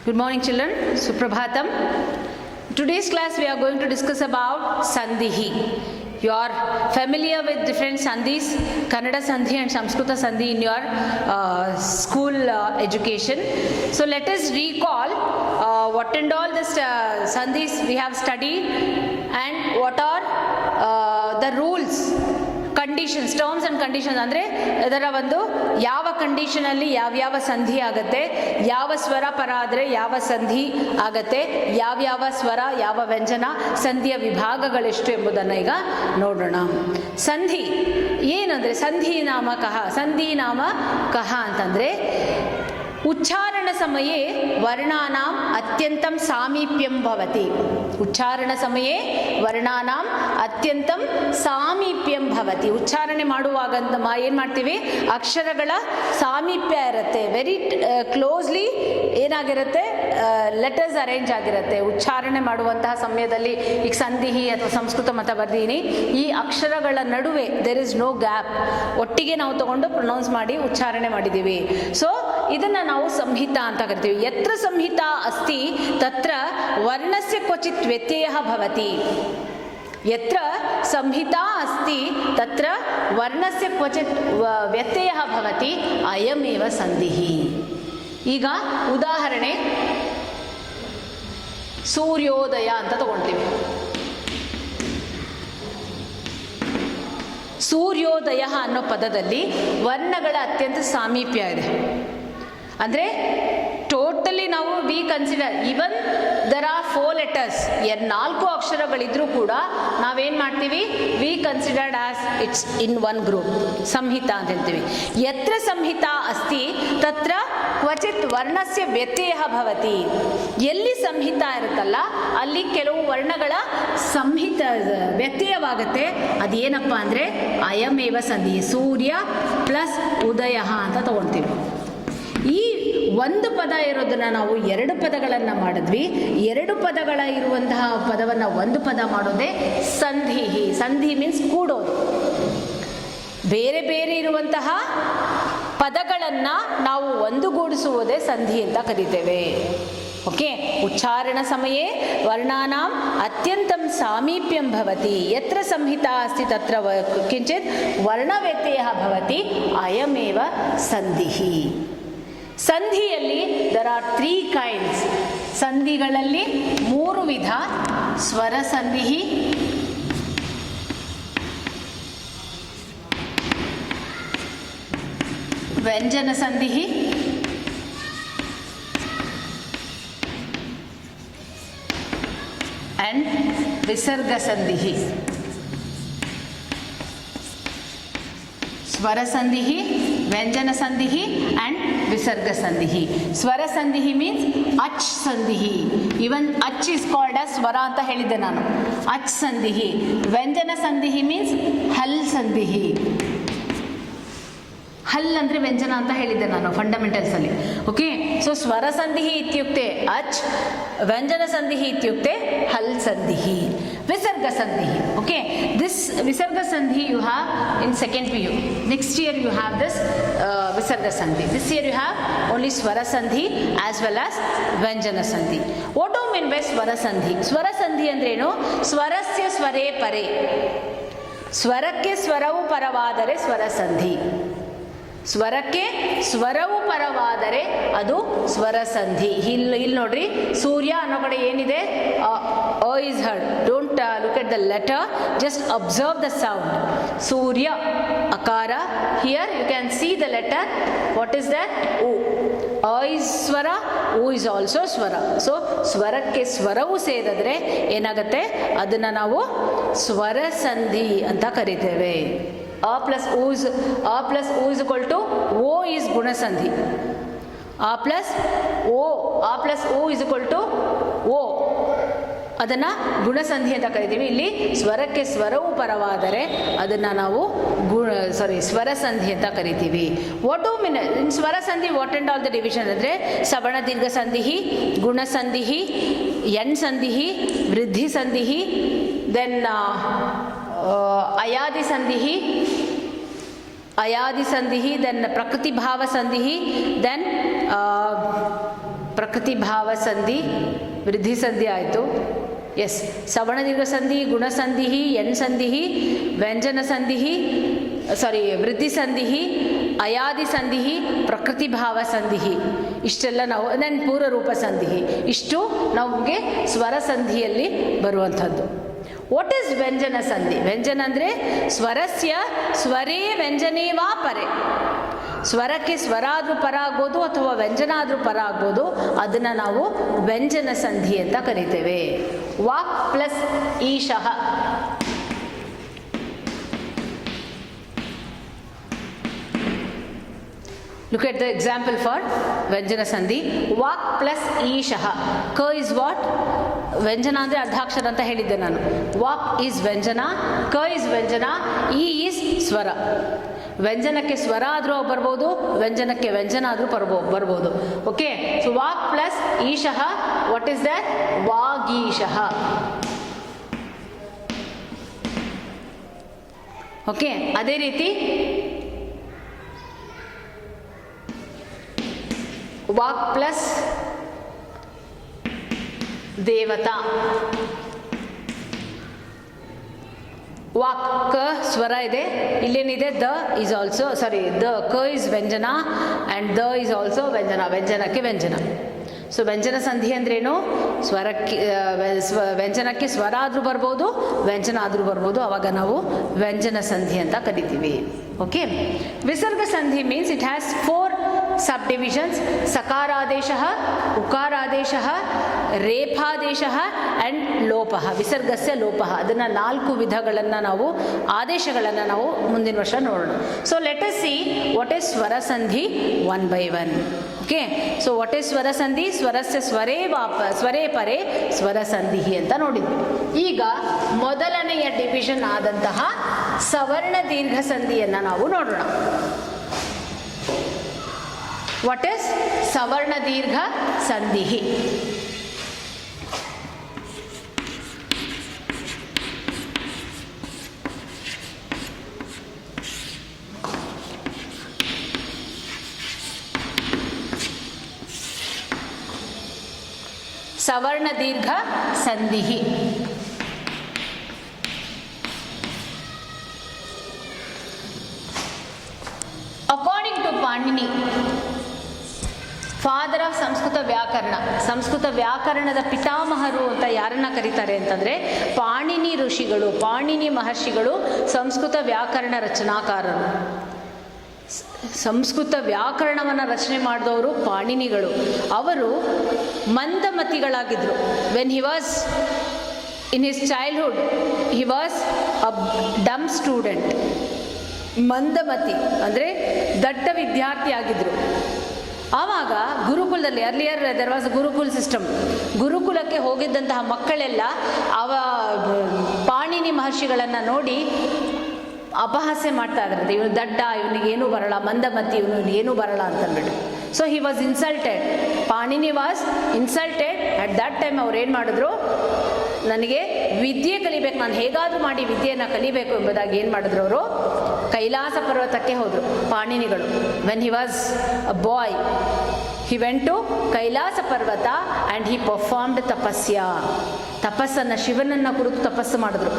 Good morning, children. Suprabhatam. Today's class we are going to discuss about Sandhi. You are familiar with different Sandhis, Kannada Sandhi and Samskrita Sandhi in your school education. So let us recall what and all the Sandhis we have studied and what are the rules. Conditions, terms and conditions ಅಂದರೆ ಇದರ ಒಂದು ಯಾವ ಕಂಡೀಷನಲ್ಲಿ ಯಾವ್ಯಾವ ಸಂಧಿ ಆಗುತ್ತೆ, ಯಾವ ಸ್ವರ ಪರ ಆದರೆ ಯಾವ ಸಂಧಿ ಆಗತ್ತೆ, ಯಾವ್ಯಾವ ಸ್ವರ ಯಾವ ವ್ಯಂಜನ, ಸಂಧಿಯ ವಿಭಾಗಗಳೆಷ್ಟು ಎಂಬುದನ್ನು ಈಗ ನೋಡೋಣ. ಸಂಧಿ ಏನಂದರೆ ಸಂಧಿ ನಾಮ ಕಹ ಅಂತಂದರೆ ಉಚ್ಚಾರಣ ಸಮಯೇ ವರ್ಣಾನಾಂ ಅತ್ಯಂತಂ ಸಾಮೀಪ್ಯಂ ಭವತಿ. ಉಚ್ಚಾರಣ ಸಮಯೇ ವರ್ಣಾನಾಂ ಅತ್ಯಂತಂ ಸಾಮೀಪ್ಯಂ ಭವತಿ. ಉಚ್ಚಾರಣೆ ಮಾಡುವಾಗ ಏನು ಮಾಡ್ತೀವಿ, ಅಕ್ಷರಗಳ ಸಾಮೀಪ್ಯ ಇರುತ್ತೆ, ವೆರಿ ಕ್ಲೋಸ್ಲಿ ಏನಾಗಿರುತ್ತೆ, ಲೆಟರ್ಸ್ ಅರೇಂಜ್ ಆಗಿರುತ್ತೆ. ಉಚ್ಚಾರಣೆ ಮಾಡುವಂತಹ ಸಮಯದಲ್ಲಿ ಈಗ ಸಂಧಿಹಿ ಅಥವಾ ಸಂಸ್ಕೃತ ಮತ ಬರ್ದೀನಿ, ಈ ಅಕ್ಷರಗಳ ನಡುವೆ ದೇರ್ ಇಸ್ ನೋ ಗ್ಯಾಪ್, ಒಟ್ಟಿಗೆ ನಾವು ತಗೊಂಡು ಪ್ರೊನೌನ್ಸ್ ಮಾಡಿ ಉಚ್ಚಾರಣೆ ಮಾಡಿದ್ದೀವಿ. ಸೊ ಇದನ್ನ ನಾವು ಸಂಹಿತಾ ಅಂತ ಕರಿತೀವಿ. ಯತ್ರ ಸಂಹಿತಾ ಅಸ್ತಿ ತತ್ರ ವರ್ಣಸ್ಯ ಕ್ವಚಿತ್ ವ್ಯತ್ಯಯಃ ಭವತಿ. ಯತ್ರ ಸಂಹಿತಾ ಅಸ್ತಿ ತತ್ರ ವರ್ಣಸ್ಯ ಕ್ವಚಿತ್ ವ್ಯತ್ಯಯಃ ಭವತಿ, ಅಯಮೇವ ಸಂಧಿಹಿ. ಈಗ ಉದಾಹರಣೆ ಸೂರ್ಯೋದಯ ಅಂತ ತಗೊಳ್ತೀವಿ. ಸೂರ್ಯೋದಯ ಅನ್ನೋ ಪದದಲ್ಲಿ ವರ್ಣಗಳ ಅತ್ಯಂತ ಸಾಮೀಪ್ಯ ಇದೆ. ಅಂದರೆ ಟೋಟಲಿ ನಾವು we consider even there are 4 letters, 4 ಅಕ್ಷರಗಳಿದ್ರೂ ಕೂಡ ನಾವೇನು ಮಾಡ್ತೀವಿ, we considered as it's in one group, ಸಂಹಿತಾ ಅಂತ ಹೇಳ್ತೀವಿ. ಯತ್ರ ಸಂಹಿತಾ ಅಸ್ತಿ ತತ್ರ ಕ್ವಚಿತ್ ವರ್ಣಸ್ಯ ವ್ಯತ್ಯಯ ಭವತಿ. ಎಲ್ಲಿ ಸಂಹಿತಾ ಇರುತ್ತಲ್ಲ ಅಲ್ಲಿ ಕೆಲವು ವರ್ಣಗಳ ವ್ಯತ್ಯಯವಾಗುತ್ತೆ. ಅದೇನಪ್ಪ ಅಂದರೆ ಅಯಮೇವ ಸಂಧಿ. ಸೂರ್ಯ ಪ್ಲಸ್ ಉದಯ ಅಂತ ತಗೊಳ್ತೀವಿ. ಈ ಒಂದು ಪದ ಇರೋದನ್ನ ನಾವು 2 ಪದಗಳನ್ನು ಮಾಡಿದ್ವಿ. 2 ಪದಗಳ ಇರುವಂತಹ ಪದವನ್ನು ಒಂದು ಪದ ಮಾಡೋದೇ ಸಂಧಿ. ಸಂಧಿ ಮೀನ್ಸ್ ಕೂಡೋದು. ಬೇರೆ ಬೇರೆ ಇರುವಂತಹ ಪದಗಳನ್ನು ನಾವು ಒಂದುಗೂಡಿಸುವುದೇ ಸಂಧಿ ಅಂತ ಕರೀತೇವೆ. ಓಕೆ. ಉಚ್ಚಾರಣ ಸಮಯೇ ವರ್ಣಾನಾಂ ಅತ್ಯಂತಂ ಸಾಮೀಪ್ಯಂ ಭವತಿ. ಯತ್ರ ಸಂಹಿತಾ ಅಸ್ತಿ ತತ್ರ ಕಿಂಚಿತ್ ವರ್ಣವ್ಯತ್ಯಯ ಭವತಿ, ಅಯಮೇವ ಸಂಧಿಹಿ. ಸಂಧಿಯಲ್ಲಿ ದರ್ ಆರ್ 3 kinds. ಸಂಧಿಗಳಲ್ಲಿ 3 ವಿಧ: ಸ್ವರ ಸಂಧಿ, ವ್ಯಂಜನ ಸಂಧಿ and ವಿಸರ್ಗ ಸಂಧಿ. ಸ್ವರ ಸಂಧಿ, ವ್ಯಂಜನ ಸಂಧಿ and ವಿಸರ್ಗ ಸಂಧಿ. ಸ್ವರ ಸಂಧಿ ಮೀನ್ಸ್ ಅಚ್ ಸಂಧಿ. ಇವನ್ ಅಚ್ ಇಸ್ ಕಾಲ್ಡ್ ಆಸ್ ಸ್ವರ ಅಂತ ಹೇಳಿದ್ದೆ ನಾನು, ಅಚ್ ಸಂಧಿ. ವ್ಯಂಜನ ಸಂಧಿ ಮೀನ್ಸ್ ಹಲ್ ಸಂಧಿ. ಹಲ್ ಅಂದರೆ ವ್ಯಂಜನ ಅಂತ ಹೇಳಿದ್ದೆ ನಾನು ಫಂಡಮೆಂಟಲ್ಸ್ ಅಲ್ಲಿ. ಓಕೆ. ಸೊ ಸ್ವರ ಸಂಧಿ ಇತ್ಯುಕ್ತೆ ಅಚ್, ವ್ಯಂಜನ ಸಂಧಿ ಇತ್ಯುಕ್ತೆ ಹಲ್ ಸಂಧಿ. ವಿಸರ್ಗ ಸಂಧಿ. ಓಕೆ. ದಿಸ್ ವಿಸರ್ಗ ಸಂಧಿ you have in second PU. Next year you have this ವಿಸರ್ಗ ಸಂಧಿ. This year you have only ಸ್ವರ ಸಂಧಿ ಆಸ್ ವೆಲ್ ಆಸ್ ವ್ಯಂಜನ ಸಂಧಿ. ವಾಟ್ ಡೂ ಮೀನ್ ಬೈ ಸ್ವರ ಸಂಧಿ? ಸ್ವರ ಸಂಧಿ ಅಂದ್ರೇನು? ಸ್ವರಸ್ಯ ಸ್ವರೇ ಪರೇ. ಸ್ವರಕ್ಕೆ ಸ್ವರವು ಪರವಾದರೆ ಸ್ವರ ಸಂಧಿ. ಸ್ವರಕ್ಕೆ ಸ್ವರವು ಪರವಾದರೆ ಅದು ಸ್ವರ ಸಂಧಿ. ಇಲ್ಲಿ ನೋಡ್ರಿ, ಸೂರ್ಯ ಅನ್ನೋ ಕಡೆ ಏನಿದೆ, ಅ is heard. Don't look at the letter, just observe the sound. ಸೂರ್ಯ ಅಕಾರ. Here you can see the letter. What is that? ಉ. ಅ ಇಸ್ ಸ್ವರ, ಉ ಇಸ್ ಆಲ್ಸೋ ಸ್ವರ. ಸೊ ಸ್ವರಕ್ಕೆ ಸ್ವರವು ಸೇರಿದ್ರೆ ಏನಾಗುತ್ತೆ, ಅದನ್ನು ನಾವು ಸ್ವರ ಸಂಧಿ ಅಂತ ಕರಿತೇವೆ. A plus O is equal to O is ಗುಣಸಂಧಿ. A plus O is equal to O, ಅದನ್ನು ಗುಣಸಂಧಿ ಅಂತ ಕರಿತೀವಿ. ಇಲ್ಲಿ ಸ್ವರಕ್ಕೆ ಸ್ವರವು ಪರವಾದರೆ ಅದನ್ನು ನಾವು ಸ್ವರ ಸಂಧಿ ಅಂತ ಕರಿತೀವಿ. ವಾಟ್ ಡೂ ಮೀನ್ ಇನ್ ಸ್ವರ ಸಂಧಿ? What and all the division ಅಂದರೆ ಸವರ್ಣ ದೀರ್ಘ ಸಂಧಿ, ಗುಣಸಂಧಿ, ಎಣ್ ಸಂಧಿ, ವೃದ್ಧಿ ಸಂಧಿ, ದೆನ್ ಅಯಾದಿ ಸಂಧಿ, ದೆನ್ ಪ್ರಕೃತಿ ಭಾವ ಸಂಧಿ, ದೆನ್ ಪ್ರಕೃತಿ ಭಾವ ಸಂಧಿ, ವೃದ್ಧಿ ಸಂಧಿ ಆಯಿತು. ಎಸ್, ಸವರ್ಣ ದೀರ್ಘ ಸಂಧಿ, ಗುಣ ಸಂಧಿ, ಎಣ್ ಸಂಧಿ, ವ್ಯಂಜನ ಸಂಧಿ, ವೃದ್ಧಿ ಸಂಧಿ, ಅಯಾದಿ ಸಂಧಿ, ಪ್ರಕೃತಿ ಭಾವ ಸಂಧಿ, ಇಷ್ಟೆಲ್ಲ ನಾವು ದೆನ್ ಪೂರ್ವರೂಪ ಸಂಧಿ, ಇಷ್ಟು ನಮಗೆ ಸ್ವರ ಸಂಧಿಯಲ್ಲಿ ಬರುವಂಥದ್ದು. ವಾಟ್ ಈಸ್ ವ್ಯಂಜನ ಸಂಧಿ? ವ್ಯಂಜನ ಅಂದರೆ ಸ್ವರಸ್ಯ ಸ್ವರೇ ವ್ಯಂಜನೇ ವಾ ಪರೆ. ಸ್ವರಕ್ಕೆ ಸ್ವರ ಆದರೂ ಪರ ಆಗ್ಬೋದು ಅಥವಾ ವ್ಯಂಜನ ಆದರೂ ಪರ ಆಗ್ಬೋದು, ಅದನ್ನು ನಾವು ವ್ಯಂಜನ ಸಂಧಿ ಅಂತ ಕರಿತೇವೆ. ವಾಕ್ ಪ್ಲಸ್ ಈಶಃ, look at the example for ವ್ಯಂಜನ ಸಂಧಿ. ವಾಕ್ ಪ್ಲಸ್ ಈಶಃ. ಕ ಇಸ್ ವಾಟ್? ವ್ಯಂಜನ ಅಂದರೆ ಅರ್ಧಾಕ್ಷರ ಅಂತ ಹೇಳಿದ್ದೆ ನಾನು. ವಾಕ್ ಈಸ್ ವ್ಯಂಜನ, ಕ ಇಸ್ ವ್ಯಂಜನ, ಈ ಈಸ್ ಸ್ವರ. ವ್ಯಂಜನಕ್ಕೆ ಸ್ವರ ಆದರೂ ಬರ್ಬೋದು, ವ್ಯಂಜನಕ್ಕೆ ವ್ಯಂಜನ ಆದರೂ ಬರ್ಬೋದು. ಓಕೆ, ಸೊ ವಾಕ್ ಪ್ಲಸ್ ಈಶಃ, ವಾಟ್ ಈಸ್ ದಟ್? ವಾಗೀಶಃ. ಓಕೆ, ಅದೇ ರೀತಿ ವಾಕ್ ಪ್ಲಸ್ ದೇವತಾ. ವಾಕ್, ಕ ಸ್ವರ ಇದೆ, ಇಲ್ಲೇನಿದೆ ದ ಈಸ್ ಆಲ್ಸೋ ದ ಕ ಇಸ್ ವ್ಯಂಜನ ಆ್ಯಂಡ್ ದ ಈಸ್ ಆಲ್ಸೋ ವ್ಯಂಜನ, ವ್ಯಂಜನಕ್ಕೆ ವ್ಯಂಜನ. ಸೊ ವ್ಯಂಜನ ಸಂಧಿ ಅಂದ್ರೇನು? ಸ್ವರಕ್ಕೆ ವ್ಯಂಜನಕ್ಕೆ ಸ್ವರ ಆದರೂ ಬರ್ಬೋದು, ವ್ಯಂಜನ ಆದರೂ ಬರ್ಬೋದು, ಆವಾಗ ನಾವು ವ್ಯಂಜನ ಸಂಧಿ ಅಂತ ಕರಿತೀವಿ. ಓಕೆ, ವಿಸರ್ಗ ಸಂಧಿ means it has 4 sub divisions: ಸಕಾರಾದೇಶ, ಉಕಾರಾದೇಶ, ರೇಫಾದೇಶ ಆ್ಯಂಡ್ ಲೋಪ. ವಿಸರ್ಗಸ್ಯ ಲೋಪ, ಅದನ್ನು 4 ವಿಧಗಳನ್ನು ನಾವು, ಆದೇಶಗಳನ್ನು ನಾವು ಮುಂದಿನ ವರ್ಷ ನೋಡೋಣ. So let us see what is ಸ್ವರ ಸಂಧಿ one by one. Okay, so what is ಸ್ವರ ಸಂಧಿ? ಸ್ವರಸ್ಯ ಸ್ವರೇ ಪರೆ ಸ್ವರ ಸಂಧಿ ಅಂತ ನೋಡಿದ್ವಿ. ಈಗ ಮೊದಲನೆಯ ಡಿವಿಷನ್ ಆದಂತಹ ಸವರ್ಣ ದೀರ್ಘ ಸಂಧಿಯನ್ನು ನಾವು ನೋಡೋಣ. ವಾಟ್ ಈಸ್ ಸವರ್ಣ ದೀರ್ಘ ಸಂಧಿ? ಸವರ್ಣ ದೀರ್ಘ ಸಂಧಿ. According to Panini, father of Sanskrit ವ್ಯಾಕರಣ, ಸಂಸ್ಕೃತ ವ್ಯಾಕರಣದ ಪಿತಾಮಹರು ಅಂತ ಯಾರನ್ನ ಕರೀತಾರೆ ಅಂತಂದರೆ ಪಾಣಿನಿ ಋಷಿಗಳು, ಪಾಣಿನಿ ಮಹರ್ಷಿಗಳು ಸಂಸ್ಕೃತ ವ್ಯಾಕರಣ ರಚನಾಕಾರರು. ಸಂಸ್ಕೃತ ವ್ಯಾಕರಣವನ್ನು ರಚನೆ ಮಾಡಿದವರು ಪಾಣಿನಿಗಳು. ಅವರು ಮಂದಮತಿಗಳಾಗಿದ್ದರು. When he was in his childhood he was a dumb student. ಮಂದಮತಿ ಅಂದರೆ ದಡ್ಡ ವಿದ್ಯಾರ್ಥಿ ಆಗಿದ್ದರು. ಆವಾಗ ಗುರುಕುಲದಲ್ಲಿ, earlier there was gurukul system, ಗುರುಕುಲಕ್ಕೆ ಹೋಗಿದ್ದಂತಹ ಮಕ್ಕಳೆಲ್ಲ ಪಾಣಿನಿ ಮಹರ್ಷಿಗಳನ್ನು ನೋಡಿ ಅಪಹಾಸ್ಯ ಮಾಡ್ತಾ ಇದ್ರಂತೆ. ಇವನು ದಡ್ಡ, ಇವನಿಗೆ ಏನೂ ಬರಲ್ಲ, ಮಂದಮತಿ, ಇವನಿಗೆ ಏನೂ ಬರಲ್ಲ ಅಂತಂದ್ಬಿಟ್ಟು. So he was insulted. Panini was insulted. At that time ಅವ್ರು ಏನು ಮಾಡಿದ್ರು, ನನಗೆ ವಿದ್ಯೆ ಕಲಿಬೇಕು, ನಾನು ಹೇಗಾದರೂ ಮಾಡಿ ವಿದ್ಯೆಯನ್ನು ಕಲಿಬೇಕು ಎಂಬುದಾಗಿ ಏನು ಮಾಡಿದ್ರು ಅವರು, ಕೈಲಾಸ ಪರ್ವತಕ್ಕೆ ಹೋದರು ಪಾಣಿನಿಗಳು. When he was a boy he went to Kailasa Parvata and he performed ತಪಸ್ಯ. ತಪಸ್ಸನ್ನು, ಶಿವನನ್ನು ಕುರಿತು ತಪಸ್ಸು ಮಾಡಿದ್ರು.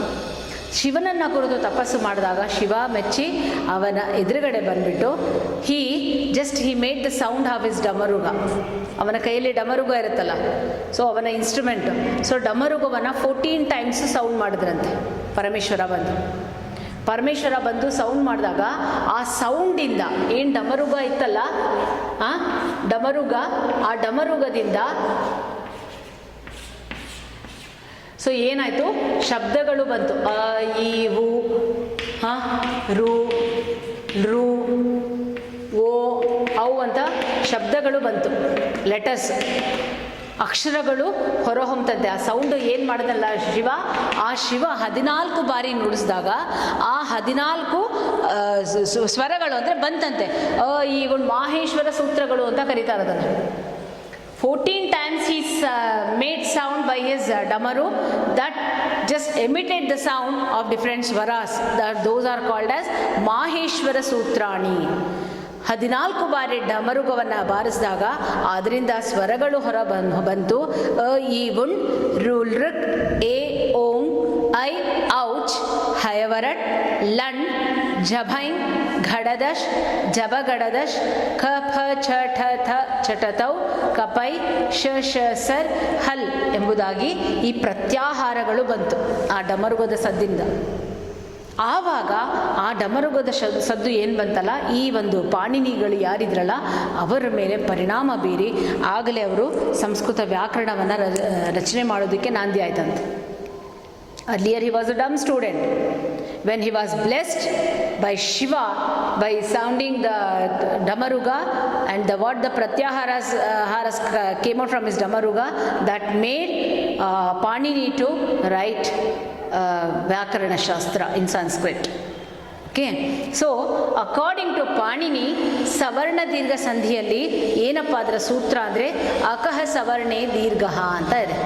ಶಿವನನ್ನು ಕುರಿತು ತಪಸ್ಸು ಮಾಡಿದಾಗ ಶಿವ ಮೆಚ್ಚಿ ಅವನ ಎದುರುಗಡೆ ಬಂದುಬಿಟ್ಟು he made the sound of his damaruga. ಅವನ ಕೈಯಲ್ಲಿ ಡಮರುಗ ಇರುತ್ತಲ್ಲ, ಸೊ ಅವನ ಇನ್ಸ್ಟ್ರೂಮೆಂಟು. ಸೊ ಡಮರುಗವನ್ನು 14 ಟೈಮ್ಸ್ ಸೌಂಡ್ ಮಾಡಿದ್ರಂತೆ ಪರಮೇಶ್ವರ ಬಂದು ಸೌಂಡ್ ಮಾಡಿದಾಗ ಆ ಸೌಂಡಿಂದ ಏನು ಡಮರುಗ ಇತ್ತಲ್ಲ, ಆ ಡಮರುಗದಿಂದ ಸೊ ಏನಾಯಿತು, ಶಬ್ದಗಳು ಬಂತು. ಅ, ಈ, ಉ, ರು, ರು, ಓ, ಔ ಅಂತ ಶಬ್ದಗಳು ಬಂತು. ಲೆಟರ್ಸ್, ಅಕ್ಷರಗಳು ಹೊರಹೊಮ್ಮತಂತೆ. ಆ ಸೌಂಡು ಏನು ಮಾಡಿದಲ್ಲ ಆ ಶಿವ 14 ಬಾರಿ ನುಡಿಸಿದಾಗ ಆ 14 ಸ್ವರಗಳು ಅಂದರೆ ಬಂತಂತೆ. ಈಗ ಮಾಹೇಶ್ವರ ಸೂತ್ರಗಳು ಅಂತ ಕರೀತಾರೆ ಅದನ್ನು. 14 times he made sound by his damaru that just emitted the sound of different swaras. Those are called as Maheshwara Sutrani. 14 ಬಾರಿ ಡಮರುಗವನ್ನು ಬಾರಿಸಿದಾಗ ಅದರಿಂದ ಸ್ವರಗಳು ಹೊರ ಬಂತು. ಅ ಇ ಉಣ್ ರೂಲ್ ಋಕ್ ಎ ಓಂ ಐ ಔಚ್ ಹಯವರಟ್ ಲಣ್ ಜಭೈಂ ಘಡದಶ್ ಜಬಗಡದಶ್ ಖ ಫ ಛ ಠ ಥ ಚಟತೌ ಕಪೈ ಶ ಶ ಸರ್ ಹಲ್ ಎಂಬುದಾಗಿ ಈ ಪ್ರತ್ಯಾಹಾರಗಳು ಬಂತು ಆ ಡಮರುಗದ ಸದ್ದಿಂದ. ಆವಾಗ ಆ ಡಮರುಗದ ಸದ್ದು ಏನು ಬಂತಲ್ಲ, ಈ ಒಂದು ಪಾಣಿನಿಗಳು ಯಾರಿದ್ರಲ್ಲ ಅವರ ಮೇಲೆ ಪರಿಣಾಮ ಬೀರಿ ಆಗಲೇ ಅವರು ಸಂಸ್ಕೃತ ವ್ಯಾಕರಣವನ್ನು ರಚನೆ ಮಾಡೋದಕ್ಕೆ ನಾಂದಿ ಆಯ್ತಂತೆ. Earlier he was a dumb student. When he was blessed by Shiva by sounding the Damaruga and what the Pratyaharas came out from his Damaruga, that made Panini to write Vyakarana Shastra in Sanskrit. Okay, so according to Panini, ಸವರ್ಣ ದೀರ್ಘ ಸಂಧಿಯಲ್ಲಿ ಏನಪ್ಪ ಅದರ ಸೂತ್ರ ಅಂದರೆ ಅಕಹ ಸವರ್ಣೆ ದೀರ್ಘ ಅಂತ ಇದೆ.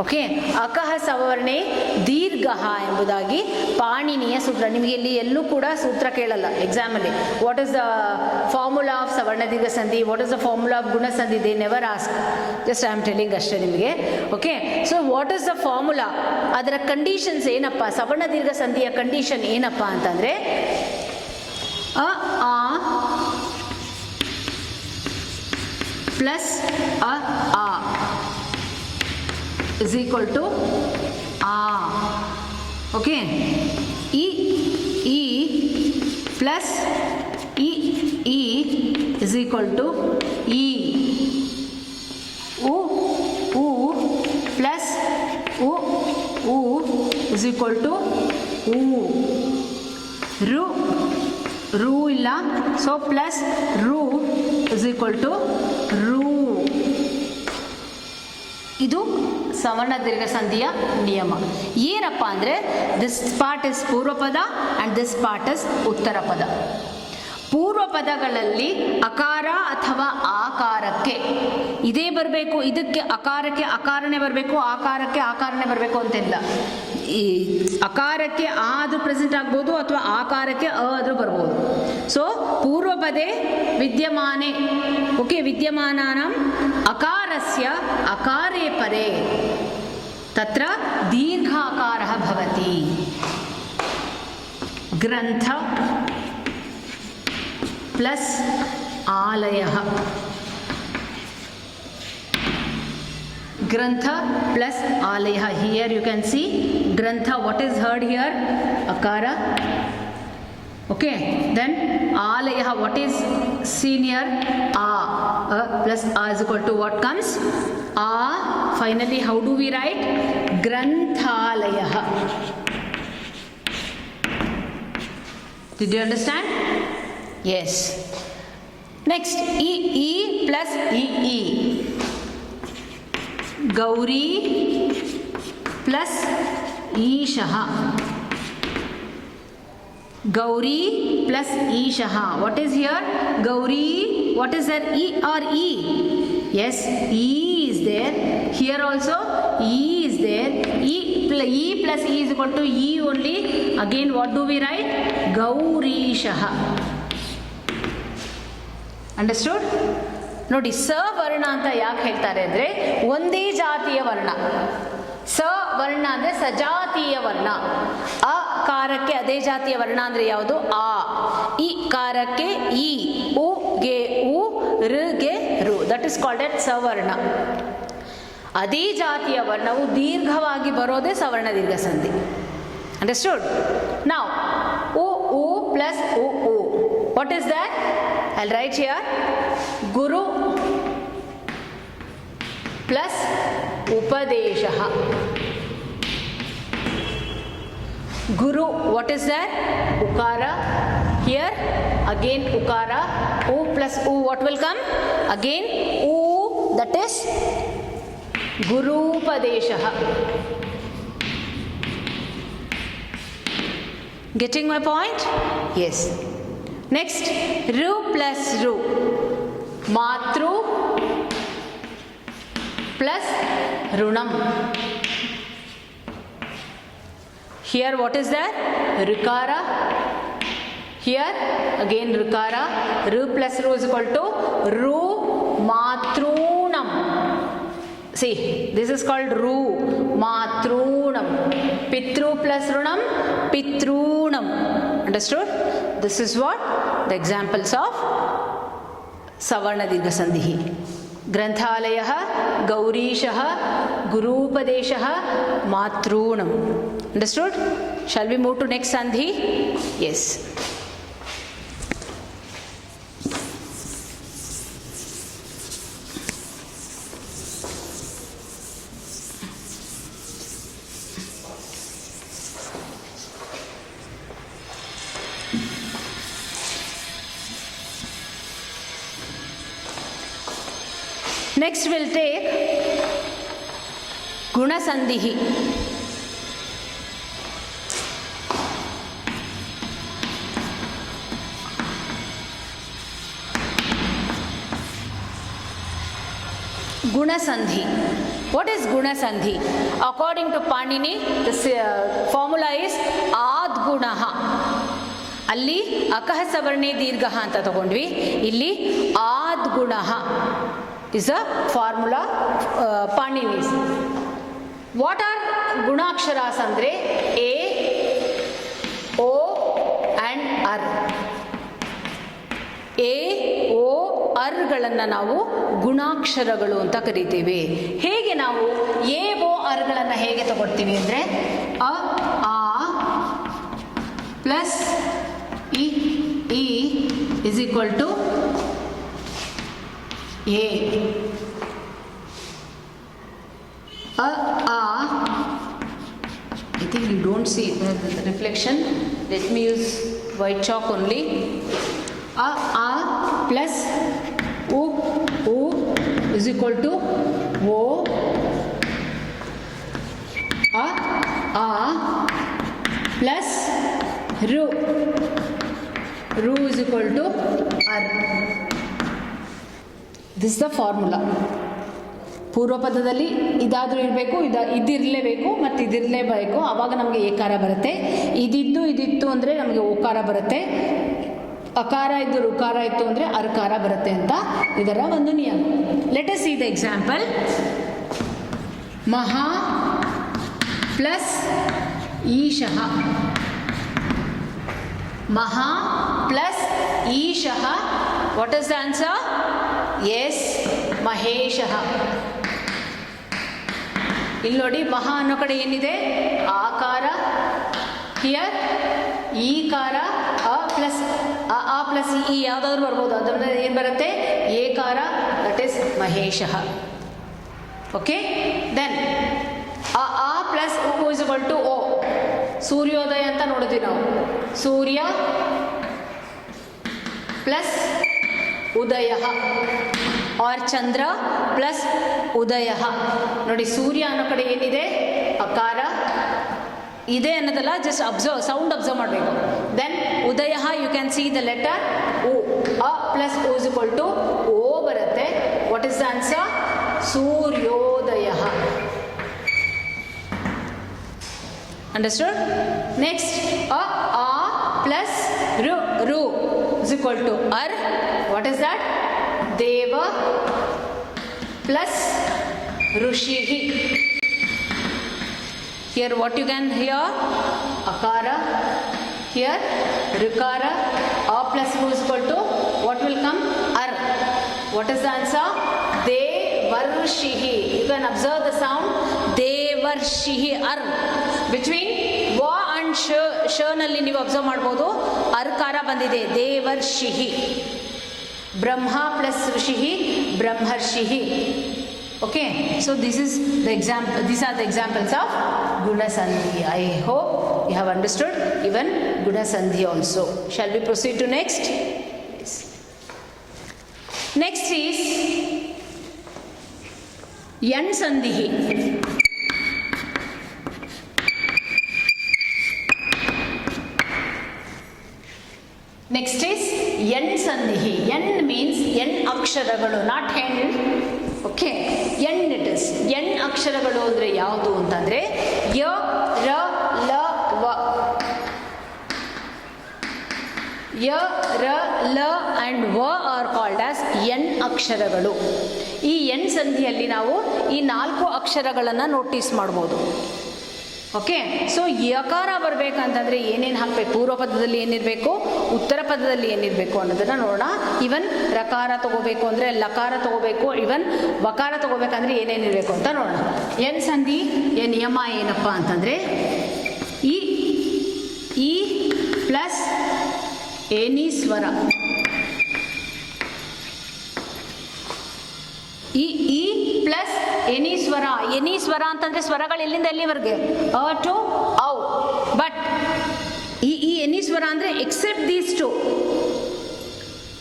Okay, ಅಕಹ ಸವರ್ಣೆ ದೀರ್ಘ ಎಂಬುದಾಗಿ ಪಾಣಿನಿಯ ಸೂತ್ರ. ನಿಮಗೆ ಇಲ್ಲಿ ಎಲ್ಲೂ ಕೂಡ ಸೂತ್ರ ಕೇಳಲ್ಲ ಎಕ್ಸಾಮಲ್ಲಿ. What is the formula of ಸವರ್ಣ ದೀರ್ಘ ಸಂಧಿ, what is the formula of ಗುಣ ಸಂಧಿ, they never ask. Just I am telling ಅಷ್ಟೇ ನಿಮಗೆ. Okay, so what is the formula, ಅದರ ಕಂಡೀಷನ್ಸ್ ಏನಪ್ಪ, ಸವರ್ಣ ದೀರ್ಘ ಸಂಧಿಯ ಕಂಡೀಷನ್ ಏನಪ್ಪ ಅಂತಂದರೆ ಅ ಆ ಪ್ಲಸ್ ಅ ಆ is equal to a. Okay, e plus e is equal to e. u plus u is equal to u. ru illa, so plus ru is equal to ru. ಇದು ಸವರ್ಣ ದೀರ್ಘ ಸಂಧಿಯ ನಿಯಮ. ಏನಪ್ಪ ಅಂದರೆ ದಿಸ್ ಪಾರ್ಟ್ ಇಸ್ ಪೂರ್ವ ಪದ and this part is ಉತ್ತರ ಪದ. ಪೂರ್ವ ಪದಗಳಲ್ಲಿ ಅಕಾರ ಅಥವಾ ಆಕಾರಕ್ಕೆ ಇದೇ ಬರಬೇಕು, ಇದಕ್ಕೆ ಅಕಾರಕ್ಕೆ ಅಕಾರನೇ ಬರಬೇಕು, ಆಕಾರಕ್ಕೆ ಆಕಾರನೇ ಬರಬೇಕು ಅಂತಿಲ್ಲ. ಈ ಅಕಾರಕ್ಕೆ ಆ ಆದರೂ ಪ್ರೆಸೆಂಟ್ ಆಗ್ಬೋದು ಅಥವಾ ಆಕಾರಕ್ಕೆ ಅ ಆದರೂ ಬರ್ಬೋದು. ಸೊ ಪೂರ್ವಪದೇ ವಿದ್ಯಮಾನೆ, ಓಕೆ, ವಿದ್ಯಮಾನಾನಾಂ ಅಕಾರಸ್ಯ ಅಕಾರೇ ಪರೇ ತತ್ರ ದೀರ್ಘಾಕಾರಃ ಭವತಿ. ಗ್ರಂಥ plus ಆಲಯಃ, Grantha plus Alaya. Here you can see Grantha. What is heard here? Akara. Okay. Then Alaya. What is seen here? A. Plus A is equal to what comes? A. Finally, how do we write? Granthalaya. Did you understand? Yes. Next, E plus E. Gauri plus Ishaha. Gauri plus Ishaha. What is here? Gauri. What is there? E or E? Yes, E is there. Here also E is there. E plus E is equal to E only. Again, what do we write? Gaurishaha. Understood? ನೋಡಿ, ಸ ವರ್ಣ ಅಂತ ಯಾಕೆ ಹೇಳ್ತಾರೆ ಅಂದರೆ ಒಂದೇ ಜಾತಿಯ ವರ್ಣ. ಸ ವರ್ಣ ಅಂದರೆ ಸಜಾತೀಯ ವರ್ಣ. ಅ ಕಾರಕ್ಕೆ ಅದೇ ಜಾತಿಯ ವರ್ಣ ಅಂದರೆ ಯಾವುದು? ಆ. ಇ ಕಾರಕ್ಕೆ ಇ, ಉ ಗೆ ಉ, ಋ ಗೆ ರು. ದಟ್ ಇಸ್ ಕಾಲ್ಡ್ ಎಟ್ ಸವರ್ಣ. ಅದೇ ಜಾತಿಯ ವರ್ಣವು ದೀರ್ಘವಾಗಿ ಬರೋದೇ ಸವರ್ಣ ದೀರ್ಘ ಸಂಧಿ. ಅಂಡರ್ಸ್ಟುಡ್? ನಾವು ಉ ಪ್ಲಸ್ ಉ. What is that? I'll write here Guru plus Upadeshaha. Guru, what is that? Ukara. Here again Ukara. U plus U, what will come? Again U, that is Guru Upadeshaha. Getting my point? Yes. Next, Ru plus Ru. Matru plus Runam. Here what is that? Rikara. Here again rukara, ru plus ru is equal to ru matrunam. See, this is called ru matrunam. Pitru plus runam, pitrunam. Understood? This is what the examples of Savarna Dirgha Sandhi. Granthalayah, Gaurishah, Gurupadeshah, Matrunam. Understood? Shall we move to next Sandhi? Yes. Next we'll take Guna Sandhi. Guna Sandhi. What is Guna Sandhi? According to Panini, the formula is Ad Gunaha. ಅಲ್ಲಿ ಅಕಹ ಸವರ್ಣೆ ದೀರ್ಘ ಅಂತ ತಗೊಂಡ್ವಿ. ಇಲ್ಲಿ ಆದ್ ಗುಣಃ is a formula Panini's. What are gunaksharas andre? A, O and R. A, O, R ಗಳನ್ನ ನಾವು ಗುಣಾಕ್ಷರಗಳು ಅಂತ ಕರಿತೀವಿ. ಹೇಗೆ ನಾವು A, O, R ಗಳನ್ನ ಹೇಗೆ ತಗೊಳ್ತೀವಿ ಅಂದ್ರೆ ಅ, ಆ plus E is equal to A. I think you don't see the reflection. Let me use white chalk only. A plus U is equal to O. A plus Ru is equal to R. This is the formula. ಪೂರ್ವ ಪದದಲ್ಲಿ ಇದಾದರೂ ಇರಬೇಕು, ಇದಿರಲೇಬೇಕು ಮತ್ತು ಇದಿರಲೇಬೇಕು, ಆವಾಗ ನಮಗೆ ಏಕಾರ ಬರುತ್ತೆ. ಇದಿತ್ತು ಅಂದರೆ ನಮಗೆ ಓಕಾರ ಬರುತ್ತೆ. ಅಕಾರ ಇದ್ದು ರುಕಾರ ಇತ್ತು ಅಂದರೆ ಅರ್ಕಾರ ಬರುತ್ತೆ ಅಂತ ಇದರ ಒಂದು ನಿಯಮ. Let us see the example. ಮಹಾ ಪ್ಲಸ್ ಈಶಃ. ಮಹಾ ಪ್ಲಸ್ ಈಶಃ. What is the answer? Yes, ಮಹೇಶಃ. ಇಲ್ಲಿ ನೋಡಿ, ಮಹಾ ಅನ್ನೋ ಕಡೆ ಏನಿದೆ? ಆಕಾರ. ಹಿಯರ್ ಈಕಾರ. ಅ ಪ್ಲಸ್ ಇ ಯಾವುದಾದ್ರೂ ಬರ್ಬೋದು. ಅದರಿಂದ ಏನು ಬರುತ್ತೆ? ಏಕಾರ. ದಟ್ ಈಸ್ ಮಹೇಶಃ. ಓಕೆ, ದೆನ್ ಅ ಪ್ಲಸ್ ಉ ಇಸ್ ಈಕ್ವಲ್ ಟು ಓ. ಸೂರ್ಯೋದಯ ಅಂತ ನೋಡಿದ್ವಿ ನಾವು. ಸೂರ್ಯ ಪ್ಲಸ್ ಉದಯ ಆರ್ ಚಂದ್ರ ಪ್ಲಸ್ ಉದಯ. ನೋಡಿ, ಸೂರ್ಯ ಅನ್ನೋ ಕಡೆ ಏನಿದೆ? ಅಕಾರ ಇದೆ ಅನ್ನೋದಲ್ಲ, ಜಸ್ಟ್ ಅಬ್ಸರ್ವ್, ಸೌಂಡ್ ಅಬ್ಸರ್ವ್ ಮಾಡಬೇಕು. ದೆನ್ ಉದಯ, you can see the letter ಉ. ಅ ಪ್ಲಸ್ ಉ ಇಸ್ ಈಕ್ವಲ್ ಟು ಓ ಬರುತ್ತೆ. What is the answer? ಸೂರ್ಯೋದಯ. ಅಂಡರ್ಸ್ಟುಡ್? ನೆಕ್ಸ್ಟ್ ಅ ಪ್ಲಸ್ ರು is equal to ar. What is that? Deva plus Rushihi. Here what you can hear? Akara. Here Rikara. A plus ru is equal to what will come? Ar. What is the answer? Devarshihi. You can observe the sound. Devarshihi. Ar. Between va and ಶ ನಲ್ಲಿ ನೀವು observe ಮಾಡ್ಬೋದು, ಅರ್ಕಾರ ಬಂದಿದೆ. ದೇವರ್ಷಿಹಿ. ಬ್ರಹ್ಮ plus ಋಷಿಹಿ, ಬ್ರಹ್ಮರ್ಷಿಹಿ. Okay, so these are the examples of Guna Sandhi. I hope you have understood even Guna Sandhi also. Shall we proceed to next? Yes. Next is Yan Sandhi. Next is Yan Sandhi. Yan means Yan ಅಕ್ಷರಗಳು, not ಹೆಣ್. Okay, N it is. N ಅಕ್ಷರಗಳು ಅಂದರೆ ಯಾವುದು ಅಂತಂದರೆ ಯ, ರ, ಲ, ವ. ಯ, ರ, ಲ ಆ್ಯಂಡ್ ವ ಆರ್ ಕಾಲ್ಡ್ ಆಸ್ ಎನ್ ಅಕ್ಷರಗಳು. ಈ ಎನ್ ಸಂಧಿಯಲ್ಲಿ ನಾವು ಈ 4 ಅಕ್ಷರಗಳನ್ನು ನೋಟಿಸ್ ಮಾಡ್ಬೋದು. ಓಕೆ, ಸೊ ಯಕಾರ ಬರಬೇಕಂತಂದರೆ ಏನೇನು ಹಾಕಬೇಕು, ಪೂರ್ವ ಪದದಲ್ಲಿ ಏನಿರಬೇಕು, ಉತ್ತರ ಪದದಲ್ಲಿ ಏನಿರಬೇಕು ಅನ್ನೋದನ್ನು ನೋಡೋಣ. ಇವನ್ ರಕಾರ ತಗೋಬೇಕು ಅಂದರೆ ಲಕಾರ ತಗೋಬೇಕು, ಇವನ್ ವಕಾರ ತಗೋಬೇಕಂದ್ರೆ ಏನೇನಿರಬೇಕು ಅಂತ ನೋಡೋಣ. ಎನ್ ಸಂಧಿ ನಿಯಮ ಏನಪ್ಪ ಅಂತಂದರೆ ಈ ಪ್ಲಸ್ ಎನಿ ಸ್ವರ, ಈ ಪ್ಲಸ್ ಎನಿ ಸ್ವರ. ಎನಿ ಸ್ವರ ಅಂತಂದರೆ ಸ್ವರಗಳು ಎಲ್ಲಿಂದ ಎಲ್ಲಿವರೆಗೆ, ಅ ಟು ಔ. ಬಟ್ ಈ ಎನಿ ಸ್ವರ ಅಂದರೆ except these two.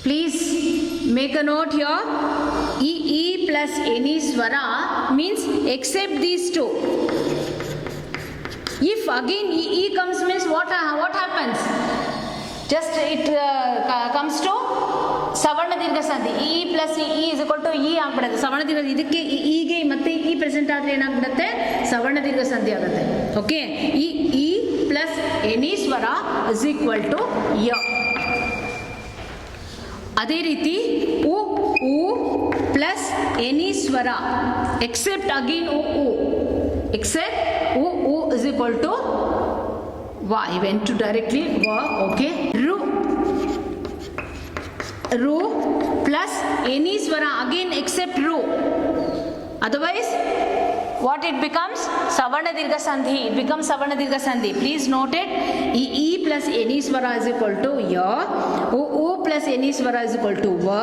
Please make a note here. ಈ ಪ್ಲಸ್ ಎನಿ ಸ್ವರ means except these two. If again e comes means what happens? Just it comes to ಸವರ್ಣ ದೀರ್ಘ ಸಂಧಿ. ಇ ಪ್ಲಸ್ ಇ ಇಸ್ ಈಕ್ವಲ್ ಟು ಇ ಆಗ್ಬಿಡುತ್ತೆ. ಸವರ್ಣ ದೀರ್ಘ ಇದಕ್ಕೆ ಈಗೆ ಮತ್ತೆ ಇ ಪ್ರೆಸೆಂಟ್ ಆದರೆ ಏನಾಗ್ಬಿಡುತ್ತೆ, ಸವರ್ಣ ದೀರ್ಘ ಸಂಧಿ ಆಗುತ್ತೆ. ಓಕೆ, ಇ ಪ್ಲಸ್ ಎನಿ ಸ್ವರ ಇಸ್ ಈಕ್ವಲ್ ಟು ಯ. ಅದೇ ರೀತಿ ಉ ಪ್ಲಸ್ ಎನಿ ಸ್ವರ ಎಕ್ಸೆಪ್ಟ್ ಅಗೇನ್ ಉ except u is equal to va. I went to directly va. Okay, ru plus any swara again except ru, otherwise what it becomes, savarna dirgha sandhi. It becomes savarna dirgha sandhi. Please note it. E plus any swara is equal to ya, u plus any swara is equal to va,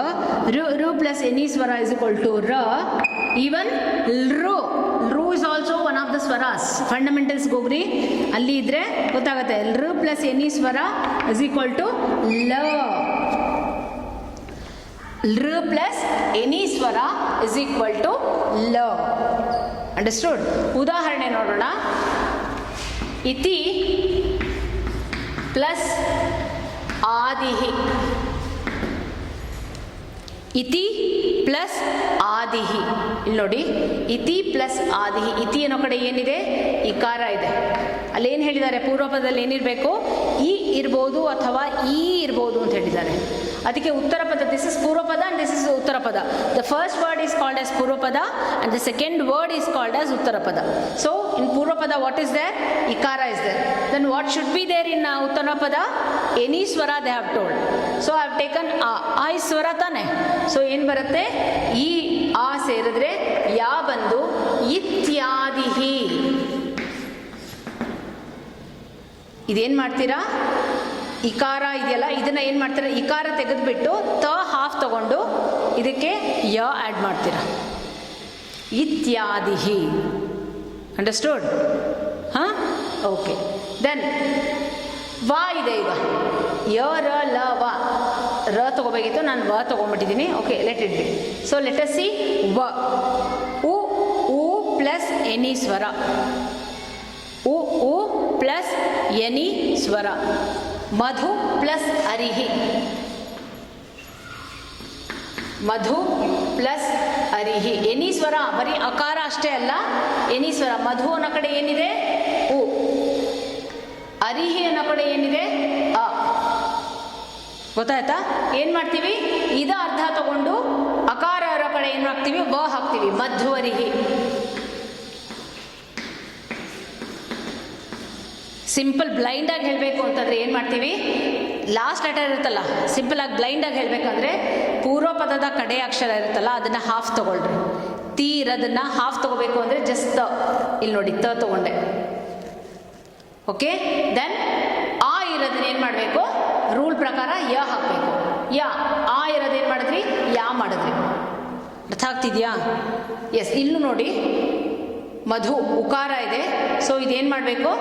ru plus any swara is equal to ra, even ru is also one of the swaras. Fundamentals ಹೋಗ್ರಿ, ಅಲ್ಲಿ ಇದ್ರೆ ಗೊತ್ತಾಗುತ್ತೆ. ರು plus any ಸ್ವರ is equal to ಲ. ರು plus any ಸ್ವರ is equal to ಲ. ಅಂಡರ್ಸ್ಟುಡ್? ಉದಾಹರಣೆ ನೋಡೋಣ. ಇತಿ ಪ್ಲಸ್ ಆದಿಹಿ. ಇತಿ ಪ್ಲಸ್ ಆದಿಹಿ. ಇಲ್ಲಿ ನೋಡಿ, ಇತಿ ಪ್ಲಸ್ ಆದಿಹಿ. ಇತಿ ಅನ್ನೋ ಕಡೆ ಏನಿದೆ, ಇಕಾರ ಇದೆ. ಅಲ್ಲೇನು ಹೇಳಿದ್ದಾರೆ, ಪೂರ್ವಪದದಲ್ಲಿ ಏನಿರಬೇಕು, ಇ ಇರ್ಬೋದು ಅಥವಾ ಈ ಇರ್ಬೋದು ಅಂತ ಹೇಳಿದ್ದಾರೆ. ಅದಕ್ಕೆ ಉತ್ತರ ಪದ, ದಿಸ್ ಇಸ್ ಪೂರ್ವಪದ ಅಂಡ್ ದಿಸ್ ಇಸ್ ಉತ್ತರ ಪದ. The first word is called as ಪೂರ್ವಪದ and the second word is called as ಉತ್ತರ ಪದ. ಸೊ ಇನ್ ಪೂರ್ವಪದ ವಾಟ್ ಇಸ್ ದೇರ್, ಇಕಾರ is there. Then what should be there in ಉತ್ತರ ಪದ, ಎನಿ ಸ್ವರ they have told. So I have taken ಆ ಸ್ವರ ತಾನೆ. ಸೊ ಏನು ಬರುತ್ತೆ, ಈ ಆ ಸೇರಿದ್ರೆ ಯಾ ಬಂದು ಇತ್ಯಾದಿಹಿ. ಇದೇನು ಮಾಡ್ತೀರಾ, ಇಕಾರ ಇದೆಯಲ್ಲ, ಇದನ್ನ ಏನು ಮಾಡ್ತೀರಾ, ಇಕಾರ ತೆಗೆದುಬಿಟ್ಟು ತ ಹಾಫ್ ತಗೊಂಡು ಇದಕ್ಕೆ ಯ ಆ್ಯಡ್ ಮಾಡ್ತೀರಾ. ಇತ್ಯಾದಿಹಿ. ಅಂಡರ್ಸ್ಟುಡ್? ಹಾಂ, ಓಕೆ. ದೆನ್ ವಾ ಇದೆ. ಈಗ ಯ ರ ಲ ವ, ರ ತಗೋಬೇಕಿತ್ತು, ನಾನು ವ ತಗೊಂಡ್ಬಿಟ್ಟಿದ್ದೀನಿ. Okay, let it be. So let us see. ವ, ಉ ಪ್ಲಸ್ ಎನಿ ಸ್ವರ, ಉ ಪ್ಲಸ್ ಎನಿ ಸ್ವರ. ಮಧು ಪ್ಲಸ್ ಅರಿಹಿ, ಮಧು ಪ್ಲಸ್ ಅರಿಹಿ. ಎನಿ ಸ್ವರ ಬರೀ ಅಕಾರ ಅಷ್ಟೇ ಅಲ್ಲ, ಎನಿ ಸ್ವರ. ಮಧು ಅನ್ನೋ ಕಡೆ ಏನಿದೆ, ಉ. ಅರಿಹಿ ಅನ್ನೋ ಕಡೆ ಏನಿದೆ, ಅ. ಗೊತ್ತಾಯ್ತಾ? ಏನು ಮಾಡ್ತೀವಿ, ಇದ ಅರ್ಧ ತಗೊಂಡು ಅಕಾರ ಇರೋ ಕಡೆ ಏನು ಹಾಕ್ತೀವಿ, ವ ಹಾಕ್ತೀವಿ. ಮಧ್ವರಿಹಿ. ಸಿಂಪಲ್ ಬ್ಲೈಂಡಾಗಿ ಹೇಳಬೇಕು ಅಂತಂದರೆ ಏನು ಮಾಡ್ತೀವಿ, ಲಾಸ್ಟ್ ಲೆಟರ್ ಇರುತ್ತಲ್ಲ, ಸಿಂಪಲಾಗಿ ಬ್ಲೈಂಡಾಗಿ ಹೇಳಬೇಕಂದ್ರೆ ಪೂರ್ವ ಪದದ ಕಡೆ ಅಕ್ಷರ ಇರುತ್ತಲ್ಲ ಅದನ್ನು ಹಾಫ್ ತೊಗೊಳ್ರಿ. ತೀ ಇರೋದನ್ನು ಹಾಫ್ ತೊಗೋಬೇಕು ಅಂದರೆ ಜಸ್ಟ್ ತ. ಇಲ್ಲಿ ನೋಡಿ, ತ ತೊಗೊಂಡೆ. ಓಕೆ, ದೆನ್ ಆ ಇರೋದನ್ನ ಏನು ಮಾಡಬೇಕು, ರೂಲ್ ಪ್ರಕಾರ ಯ ಹಾಕಬೇಕು. ಯಾ, ಆ ಇರೋದೇನು ಮಾಡಿದ್ರಿ, ಯಾ ಮಾಡಿದ್ರಿ. ಅರ್ಥ ಆಗ್ತಿದ್ಯಾ? ಎಸ್. ಇಲ್ಲೂ ನೋಡಿ, ಮಧು ಉಕಾರ ಇದೆ. ಸೊ ಇದೇನು ಮಾಡಬೇಕು,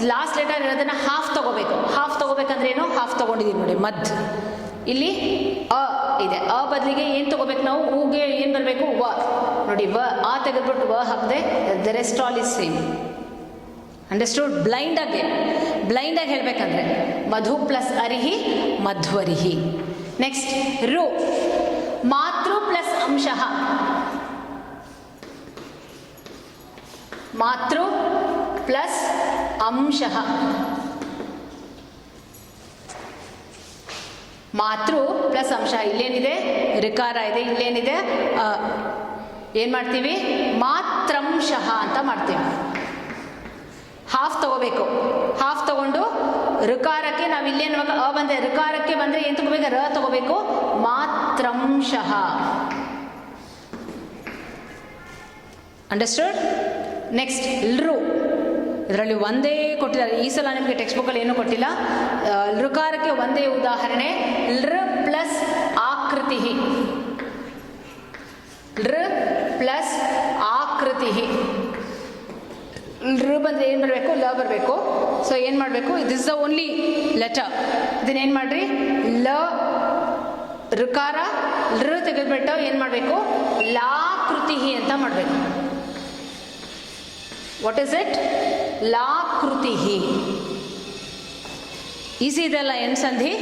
ಲಾಸ್ಟ್ ಲೆಟರ್ ಇರೋದನ್ನು ಹಾಫ್ ತೊಗೋಬೇಕು. ಹಾಫ್ ತೊಗೋಬೇಕಂದ್ರೆ ಏನು, ಹಾಫ್ ತೊಗೊಂಡಿದ್ದೀವಿ ನೋಡಿ, ಮದ್. ಇಲ್ಲಿ ಅ ಇದೆ, ಅ ಬದಲಿಗೆ ಏನು ತೊಗೋಬೇಕು ನಾವು, ಊಗೆ ಏನು ಬರಬೇಕು, ವ. ನೋಡಿ, ವ, ಆ ತೆಗೆದ್ಬಿಟ್ಟು ವ ಹಾಕಿದೆ. The rest all is same. Understood? ಬ್ಲೈಂಡಾಗಿ ಹೇಳಬೇಕಂದ್ರೆ ಮಧು ಪ್ಲಸ್ ಅರಿಹಿ, ಮಧ್ವರಿಹಿ. ನೆಕ್ಸ್ಟ್ ರು, ಮಾತೃ ಪ್ಲಸ್ ಅಂಶಃ. ಮಾತೃ ಪ್ಲಸ್ ಅಂಶಃ. ಮಾತೃ ಪ್ಲಸ್ ಅಂಶ, ಇಲ್ಲೇನಿದೆ ರಿಕಾರ ಇದೆ, ಇಲ್ಲೇನಿದೆ ಏನು ಮಾಡ್ತೀವಿ ಮಾತ್ರಂಶಃ ಅಂತ ಮಾಡ್ತೀವಿ. ಹಾಫ್ ತಗೋಬೇಕು, ಹಾಫ್ ತಗೊಂಡು ಋಕಾರಕ್ಕೆ ನಾವು ಇಲ್ಲೇನು ಬಂದೆ ಋಕಾರಕ್ಕೆ ಬಂದರೆ ಏನು ತಗೋಬೇಕು ರ ತಗೋಬೇಕು, ಮಾತ್ರಂಶಃ. ಅಂಡರ್ಸ್ಟುಡ್? ನೆಕ್ಸ್ಟ್ ಲೃ, ಇದರಲ್ಲಿ ಒಂದೇ ಕೊಟ್ಟಿದ್ದಾರೆ, ಈ ಸಲ ನಿಮಗೆ ಟೆಕ್ಸ್ಟ್ ಬುಕ್ಕಲ್ಲಿ ಏನೂ ಕೊಟ್ಟಿಲ್ಲ. ಲೃಕಾರಕ್ಕೆ ಒಂದೇ ಉದಾಹರಣೆ ಲೃ ಪ್ಲಸ್ ಆಕೃತಿ, ಲೃ ಪ್ಲಸ್ ಆಕೃತಿ. ಲೃ ಬಂದರೆ ಏನು ಬರಬೇಕು ಲ ಬರಬೇಕು. ಸೊ ಏನು ಮಾಡಬೇಕು, ದಿಸ್ ದ ಓನ್ಲಿ ಲೆಟರ್, ಇದನ್ನೇನು ಮಾಡ್ರಿ ಲ ಋಕಾರ ಲೃ ತೆಗೆದುಬಿಟ್ಟು ಏನು ಮಾಡಬೇಕು ಲಾಕೃತಿ ಅಂತ ಮಾಡಬೇಕು. What is it? ಲಾಕೃತಿ. ಈಸಿ ಇದೆಲ್ಲ ಎನ್ ಸಂಧಿ.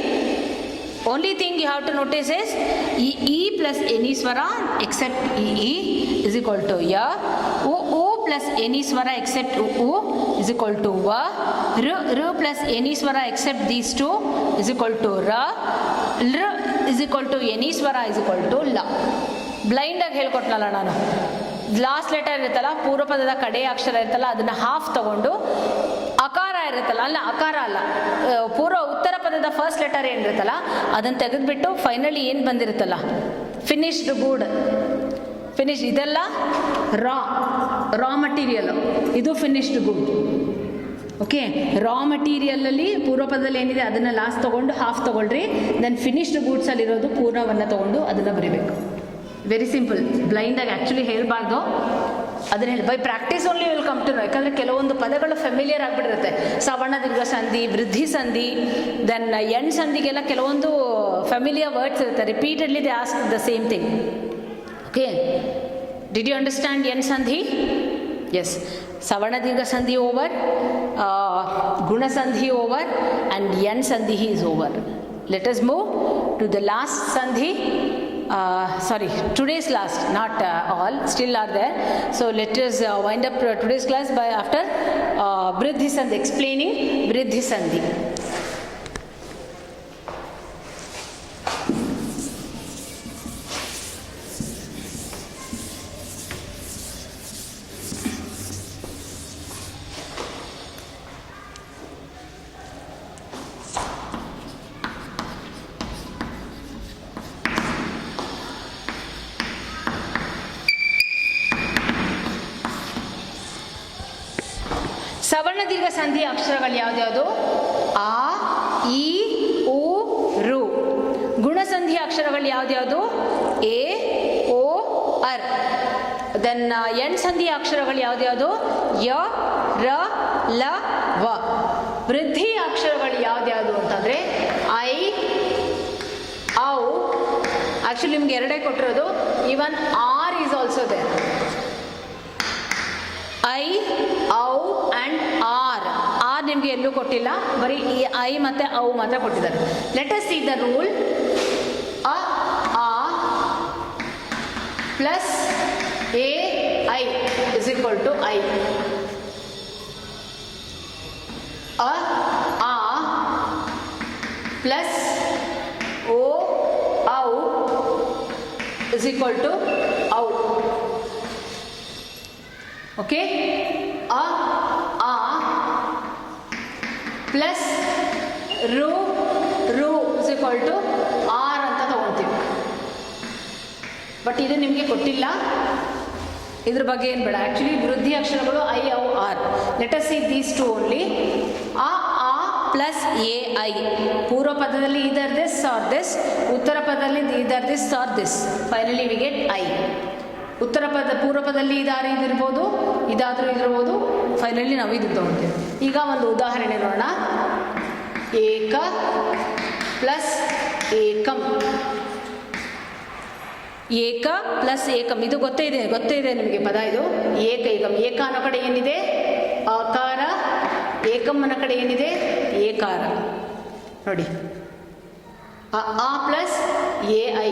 Only thing you have to notice is ಇ ಪ್ಲಸ್ ಎನಿ ಸ್ವರ ಎಕ್ಸೆಪ್ಟ್ ಇ ಇಸ್ ಈಕ್ವಲ್ ಟು ಯ, ಉ ಪ್ಲಸ್ ಎನಿ ಸ್ವರ ಎಕ್ಸೆಪ್ಟ್ ಉ ಇಸ್ ಈಕ್ವಲ್ ಟು ವ, ಋ ಪ್ಲಸ್ ಎನಿ ಸ್ವರ except these two is equal to ರ, ಲೃ ಇಸ್ ಈಕ್ವಲ್ ಟು ಎನಿ ಸ್ವರ ಇಸ್ ಈಕ್ವಲ್ ಟು ಲ. ಬ್ಲೈಂಡಾಗಿ ಹೇಳ್ಕೊಟ್ನಲ್ಲ ನಾನು. ಲಾಸ್ಟ್ ಲೆಟರ್ ಇರುತ್ತಲ್ಲ, ಪೂರ್ವಪದದ ಕಡೆಯ ಅಕ್ಷರ ಇರುತ್ತಲ್ಲ, ಅದನ್ನು ಹಾಫ್ ತಗೊಂಡು ಅಕಾರ ಇರುತ್ತಲ್ಲ, ಅಲ್ಲ ಅಕಾರ ಅಲ್ಲ, ಉತ್ತರ ಪದದ ಫಸ್ಟ್ ಲೆಟರ್ ಏನಿರುತ್ತಲ್ಲ ಅದನ್ನು ತೆಗೆದುಬಿಟ್ಟು ಫೈನಲಿ ಏನು ಬಂದಿರುತ್ತಲ್ಲ ಫಿನಿಶ್ಡ್ ಗೂಡ್, ಫಿನಿಶ್, ಇದೆಲ್ಲ ರಾ ಮಟೀರಿಯಲ್, ಇದು ಫಿನಿಶ್ಡ್ ಗೂಡ್. ಓಕೆ, ರಾ ಮಟೀರಿಯಲಲ್ಲಿ ಪೂರ್ವಪದದಲ್ಲಿ ಏನಿದೆ ಅದನ್ನು ಲಾಸ್ಟ್ ತೊಗೊಂಡು ಹಾಫ್ ತೊಗೊಳ್ರಿ, ದೆನ್ ಫಿನಿಶ್ಡ್ ಗೂಡ್ಸಲ್ಲಿರೋದು ಪೂರ್ಣವನ್ನು ತೊಗೊಂಡು ಅದನ್ನು ಬರಿಬೇಕು. Very simple. ಬ್ಲೈಂಡಾಗಿ ಆ್ಯಕ್ಚುಲಿ ಹೇಳಬಾರ್ದು, ಅದನ್ನ ಹೇಳಿ by practice only will come to know. ಯಾಕಂದರೆ ಕೆಲವೊಂದು ಪದಗಳು ಫೆಮಿಲಿಯರ್ ಆಗಿಬಿಟ್ಟಿರುತ್ತೆ. ಸವರ್ಣ ದೀರ್ಘ ಸಂಧಿ, ವೃದ್ಧಿ ಸಂಧಿ, ದೆನ್ ಎಣ್ ಸಂಧಿಗೆಲ್ಲ ಕೆಲವೊಂದು ಫೆಮಿಲಿಯರ್ ವರ್ಡ್ಸ್ ಇರುತ್ತೆ. Repeatedly they ask the same thing. Okay, did you understand ಎಣ್ ಸಂಧಿ? ಎಸ್, ಸವರ್ಣ ದೀರ್ಘ ಸಂಧಿ ಓವರ್, ಗುಣಸಂಧಿ ಓವರ್, ಆ್ಯಂಡ್ ಎಣ್ ಸಂಧಿ is over. Let us move to the last ಸಂಧಿ. Sorry, today's last, not all, still are there. So let us wind up today's class by after Vriddhi Sandhi, explaining Vriddhi Sandhi. ಸವರ್ಣ ದೀರ್ಘ ಸಂಧಿ ಅಕ್ಷರಗಳು ಯಾವ್ದ್ಯಾವುದು? ಆ, E, ಉ, ರು. ಗುಣಸಂಧಿ ಅಕ್ಷರಗಳು ಯಾವ್ದ್ಯಾವುದು? A, O, R. Then ಎಣ್ ಸಂಧಿ ಅಕ್ಷರಗಳು ಯಾವ್ದ್ಯಾವುದು? ಯ, ರ, ಲ, ವ. ವೃದ್ಧಿ ಅಕ್ಷರಗಳು ಯಾವ್ದ್ಯಾವುದು ಅಂತಂದರೆ ಐ, ಔ. ಆ್ಯಕ್ಚುಲಿ ನಿಮ್ಗೆ ಎರಡೇ ಕೊಟ್ಟಿರೋದು. ಈವನ್ ಆರ್ ಈಸ್ ಆಲ್ಸೋ ದೇರ್. ಐ, ಔ ಆ್ಯಂಡ್ ಆರ್. ಆರ್ ನಿಮಗೆ ಎಲ್ಲೂ ಕೊಟ್ಟಿಲ್ಲ, ಬರೀ ಈ ಐ ಮತ್ತು ಔ ಮಾತ್ರ ಕೊಟ್ಟಿದ್ದಾರೆ. Let us see the rule. ಅ, ಆ ಪ್ಲಸ್ ಎ ಐ ಇಸ್ ಈಕ್ವಲ್ ಟು ಐ. ಅ, ಆ ಪ್ಲಸ್ ಓ, ಔ ಇಸ್ ಈಕ್ವಲ್ ಟು ಔ. ಓಕೆ, ಅ, ಆ ಪ್ಲಸ್ ರು, ರು ಇಸ್ ಈಕ್ವಲ್ ಟು ಆರ್ ಅಂತ ತಗೊಳ್ತೀವಿ. ಬಟ್ ಇದು ನಿಮಗೆ ಕೊಟ್ಟಿಲ್ಲ, ಇದ್ರ ಬಗ್ಗೆ ಏನು ಬೇಡ. ಆ್ಯಕ್ಚುಲಿ ವೃದ್ಧಿ ಅಕ್ಷರಗಳು ಐ, ಔ, ಆರ್. Let us see these two only. ಆ, ಆ ಪ್ಲಸ್ ಎ ಐ. ಪೂರ್ವ ಪದದಲ್ಲಿ ಇದರ್ ದಿಸ್ ಆರ್ ದಿಸ್, ಉತ್ತರ ಪದದಲ್ಲಿ either this or this. Finally we get ಐ. ಉತ್ತರ ಪದ ಪೂರ್ವ ಪದದಲ್ಲಿ ಇದಾರು ಇದಿರ್ಬೋದು, ಇದಾದರೂ ಇದಿರ್ಬೋದು. ಫೈನಲಿ ನಾವು ಇದು ತಗೊಳ್ತೀವಿ. ಈಗ ಒಂದು ಉದಾಹರಣೆ ನೋಡೋಣ. ಏಕ ಪ್ಲಸ್ ಏಕಂ. ಏಕ ಪ್ಲಸ್ ಏಕಂ, ಇದು ಗೊತ್ತೇ ಇದೆ ನಿಮಗೆ ಪದ. ಇದು ಏಕ, ಏಕಂ. ಏಕ ಅನ್ನೋ ಕಡೆ ಏನಿದೆ ಅಕಾರ, ಏಕಂ ಅನ್ನೋ ಕಡೆ ಏನಿದೆ ಏಕಾರ. ನೋಡಿ, ಆ ಪ್ಲಸ್ ಎ ಐ.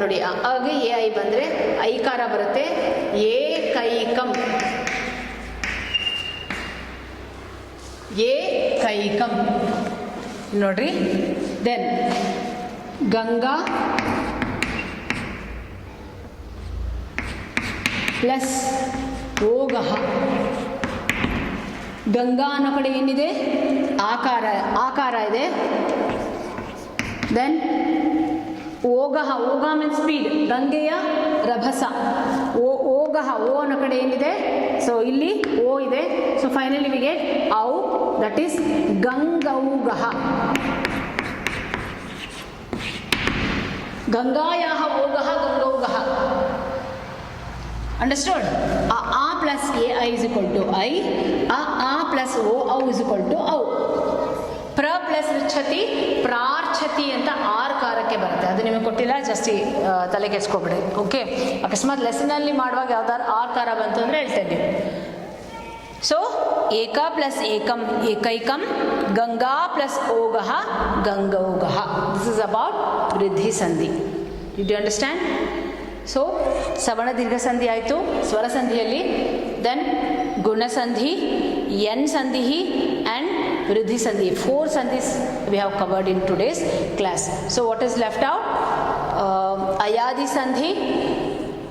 ನೋಡಿ, ಆಗೆ ಎ ಐ ಬಂದರೆ ಐಕಾರ ಬರುತ್ತೆ. ಏಕೈಕಂ, ಏಕೈಕಂ. ನೋಡ್ರಿ, ದೆನ್ ಗಂಗಾ ಪ್ಲಸ್ ಓಗಹ. ಗಂಗಾ ಅನ್ನೋ ಕಡೆ ಏನಿದೆ, ಆಕಾರ ಇದೆ. ದೆನ್ ಓಗಹ, ಓಗ ಮೀನ್ಸ್ ಸ್ಪೀಡ್, ಗಂಗೆಯ ರಭಸ. ಓಗಹ, ಓ ಅನ್ನೋ ಕಡೆ ಏನಿದೆ, ಸೊ ಇಲ್ಲಿ ಓ ಇದೆ. ಸೊ ಫೈನಲಿ ವಿ ಗೆಟ್ ಔ, ದಟ್ ಈಸ್ ಗಂಗೌಗಹ. ಗಂಗಾಯಾಹ ಓಗಹ ಗಂಗೌಗಹ. Understood? A plus ai is equal to I. A plus o au is equal to au. ಪ್ರ ಪ್ಲಸ್ ರಿಚ್ಛತಿ ಪ್ರಾರ್ಛತಿ ಅಂತ ಆರ್ಕಾರಕ್ಕೆ ಬರುತ್ತೆ. ಅದು ನಿಮಗೆ ಕೊಟ್ಟಿಲ್ಲ, ಜಾಸ್ತಿ ತಲೆ ಕೆಡ್ಸ್ಕೊಬಿಡಿ. ಓಕೆ, ಅಕಸ್ಮಾತ್ ಲೆಸನಲ್ಲಿ ಮಾಡುವಾಗ ಯಾವ್ದಾದ್ರು ಆರ್ಕಾರ ಬಂತು ಅಂದರೆ ಹೇಳ್ತೇನೆ. ಸೊ ಏಕ ಪ್ಲಸ್ ಏಕಂ ಏಕೈಕಂ, ಗಂಗಾ ಪ್ಲಸ್ ಓಗಹ ಗಂಗೌಗಹ. ದಿಸ್ ಇಸ್ ಅಬೌಟ್ ವೃದ್ಧಿ ಸಂಧಿ. Did you understand? ಸೊ ಸವರ್ಣ ದೀರ್ಘ ಸಂಧಿ ಆಯಿತು ಸ್ವರ ಸಂಧಿಯಲ್ಲಿ. ದೆನ್ ಗುಣಸಂಧಿ, ಎನ್ ಸಂಧಿ ಆ್ಯಂಡ್ ವೃದ್ಧಿ ಸಂಧಿ. 4 sandhis we have covered in today's class. So what is left out? ಅಯಾದಿ ಸಂಧಿ,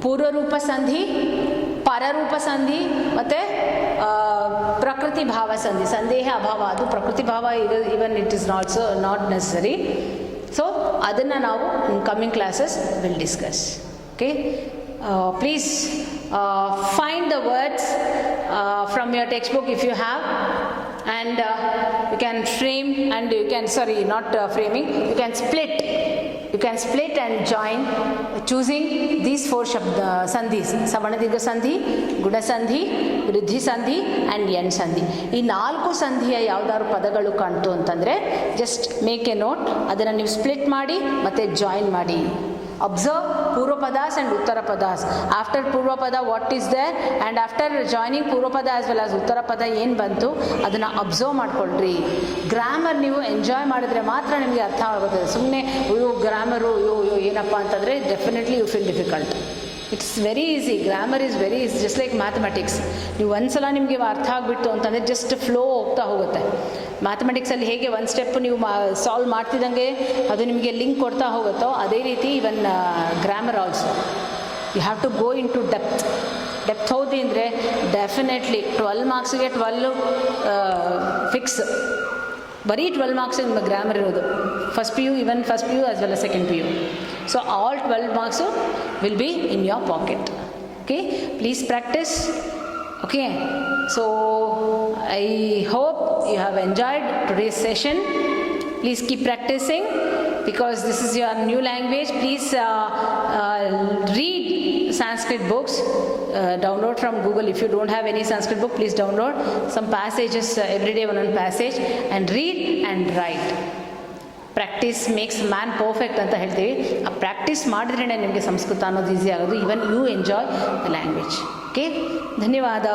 ಪೂರ್ವರೂಪ ಸಂಧಿ, ಪರರೂಪ ಸಂಧಿ ಮತ್ತು ಪ್ರಕೃತಿ ಭಾವ ಸಂಧಿ. ಸಂದೇಹ ಅಭಾವ, ಅದು ಪ್ರಕೃತಿ ಭಾವ, ಇವನ್ it is also not necessary. So ಅದನ್ನು ನಾವು coming classes will discuss. Okay, please find the words from your textbook if you have, and you can frame, and you can, sorry, not framing, you can split and join choosing these 4 sandhis: savarna dirgha sandhi, guna sandhi, ವೃದ್ಧಿ ಸಂಧಿ and N ಸಂಧಿ. ಈ 4 ಸಂಧಿಯ ಯಾವುದಾದ್ರು ಪದಗಳು ಕಾಣ್ತು ಅಂತಂದರೆ just make A note, ಅದನ್ನು ನೀವು ಸ್ಪ್ಲಿಟ್ ಮಾಡಿ ಮತ್ತು ಜಾಯಿನ್ ಮಾಡಿ. Observe Purvapadas and Uttarapadas. After Purvapada what is there, and after joining Purvapada as well as Uttarapada ಏನು ಬಂತು ಅದನ್ನು ಅಬ್ಸರ್ವ್ ಮಾಡ್ಕೊಳ್ರಿ. ಗ್ರಾಮರ್ ನೀವು ಎಂಜಾಯ್ ಮಾಡಿದ್ರೆ ಮಾತ್ರ ನಿಮಗೆ ಅರ್ಥ ಆಗುತ್ತೆ. ಸುಮ್ಮನೆ ಗ್ರಾಮರು ಏನಪ್ಪ ಅಂತಂದರೆ definitely you feel difficult. It's very easy. Grammar is very easy, just like mathematics. ನೀವು ಒಂದ್ಸಲ ನಿಮಗೆ ಅರ್ಥ ಆಗಿಬಿಟ್ಟು ಅಂತಂದರೆ ಜಸ್ಟ್ ಫ್ಲೋ ಹೋಗ್ತಾ ಹೋಗುತ್ತೆ. ಮ್ಯಾಥಮೆಟಿಕ್ಸಲ್ಲಿ ಹೇಗೆ ಒಂದು ಸ್ಟೆಪ್ ನೀವು ಸಾಲ್ವ್ ಮಾಡ್ತಿದ್ದಂಗೆ ಅದು ನಿಮಗೆ ಲಿಂಕ್ ಕೊಡ್ತಾ ಹೋಗುತ್ತೋ, ಅದೇ ರೀತಿ even grammar also you have to go into depth ಹೋದ್ರಿ ಅಂದರೆ ಡೆಫಿನೆಟ್ಲಿ 12 ಮಾರ್ಕ್ಸಿಗೆ 12 ಫಿಕ್ಸ್. ಬರೀ 12 ಮಾರ್ಕ್ಸ್ ನಿಮ್ಮ ಗ್ರಾಮರ್ ಇರೋದು. First P U, even first P U as well as second P U. So all 12 marks will be in your pocket. Okay, please practise. Okay, so I hope you have enjoyed today's session. Please keep practicing because this is your new language. Please read Sanskrit books. Download from Google. If you don't have any Sanskrit book, please download some passages, every day one passage, and read and write. Practice makes man perfect ಅಂತ ಹೇಳ್ತೀವಿ. ಆ practice ಮಾಡಿದ್ರೇ ನಿಮಗೆ ಸಂಸ್ಕೃತ ಅನ್ನೋದು easy ಆಗೋದು. Even you enjoy the language. Okay, ಧನ್ಯವಾದ.